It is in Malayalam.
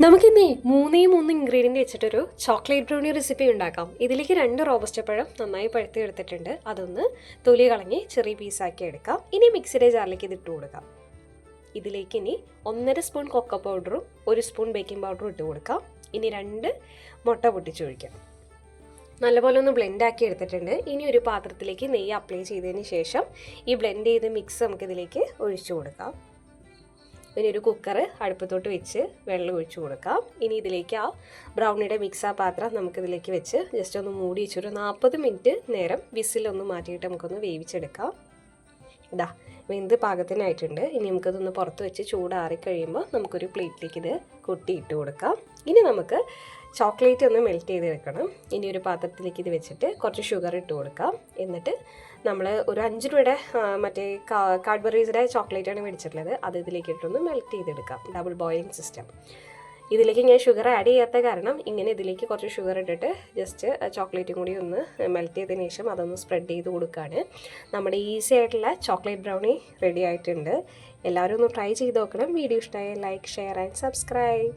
നമുക്കിന്ന് മൂന്ന് ഇൻഗ്രീഡിയൻറ്റ് വെച്ചിട്ടൊരു ചോക്ലേറ്റ് ബ്രൗണി റെസിപ്പി ഉണ്ടാക്കാം. ഇതിലേക്ക് 2 റോബസ്റ്റ പഴം നന്നായി പഴുത്തി എടുത്തിട്ടുണ്ട്. അതൊന്ന് തൊലി കളഞ്ഞ് ചെറിയ പീസാക്കി എടുക്കാം. ഇനി മിക്സിയുടെ ജാറിലേക്ക് ഇതിട്ട് കൊടുക്കാം. ഇതിലേക്ക് ഇനി 1.5 സ്പൂൺ കൊക്കോ പൗഡറും 1 സ്പൂൺ ബേക്കിംഗ് പൗഡറും ഇട്ട് കൊടുക്കാം. ഇനി 2 മുട്ട പൊട്ടിച്ചൊഴിക്കാം. നല്ലപോലെ ഒന്ന് ബ്ലെൻഡാക്കി എടുത്തിട്ടുണ്ട്. ഇനി ഒരു പാത്രത്തിലേക്ക് നെയ്യ് അപ്ലൈ ചെയ്തതിന് ശേഷം ഈ ബ്ലെൻഡ് ചെയ്ത മിക്സ് നമുക്കിതിലേക്ക് ഒഴിച്ചു കൊടുക്കാം. ഇനി ഒരു കുക്കർ അടുപ്പത്തോട്ട് വെച്ച് വെള്ളം ഒഴിച്ചു കൊടുക്കാം. ഇനി ഇതിലേക്ക് ആ ബ്രൗണിയുടെ മിക്സ് പാത്രം നമുക്കിതിലേക്ക് വെച്ച് ജസ്റ്റ് ഒന്ന് മൂടി വെച്ചൊരു 40 മിനിറ്റ് നേരം വിസിലൊന്ന് മാറ്റിയിട്ട് നമുക്കൊന്ന് വേവിച്ചെടുക്കാം. ഇതാ വെന്ത് പാകത്തിനായിട്ടുണ്ട്. ഇനി നമുക്കതൊന്ന് പുറത്ത് വെച്ച് ചൂടാറി കഴിയുമ്പോൾ നമുക്കൊരു പ്ലേറ്റിലേക്ക് ഇത് കൊട്ടിയിട്ട് കൊടുക്കാം. ഇനി നമുക്ക് ചോക്ലേറ്റ് ഒന്ന് മെൽറ്റ് ചെയ്തെടുക്കണം. ഇനി ഒരു പാത്രത്തിലേക്ക് ഇത് വെച്ചിട്ട് കുറച്ച് ഷുഗർ ഇട്ട് കൊടുക്കാം. എന്നിട്ട് നമ്മൾ ഒരു 5 രൂപയുടെ മറ്റേ കാഡ്ബറീസിൻ്റെ ചോക്ലേറ്റാണ് മേടിച്ചിട്ടുള്ളത്. അത് ഇതിലേക്ക് ഇട്ടൊന്ന് മെൽറ്റ് ചെയ്തെടുക്കാം. Double boiling system. ഇതിലേക്ക് ഞാൻ ഷുഗർ ആഡ് ചെയ്യാത്ത കാരണം ഇങ്ങനെ ഇതിലേക്ക് കുറച്ച് ഷുഗർ ഇട്ടിട്ട് ജസ്റ്റ് ചോക്ലേറ്റും കൂടി ഒന്ന് മെൽറ്റ് ചെയ്തതിന് ശേഷം അതൊന്ന് സ്പ്രെഡ് ചെയ്ത് കൊടുക്കുകയാണ്. നമ്മുടെ ഈസി ആയിട്ടുള്ള ചോക്ലേറ്റ് ബ്രൗണി റെഡി ആയിട്ടുണ്ട്. എല്ലാവരും ഒന്ന് ട്രൈ ചെയ്ത് നോക്കണം. വീഡിയോ ഇഷ്ടമായ ലൈക്ക്, ഷെയർ ആൻഡ് സബ്സ്ക്രൈബ്.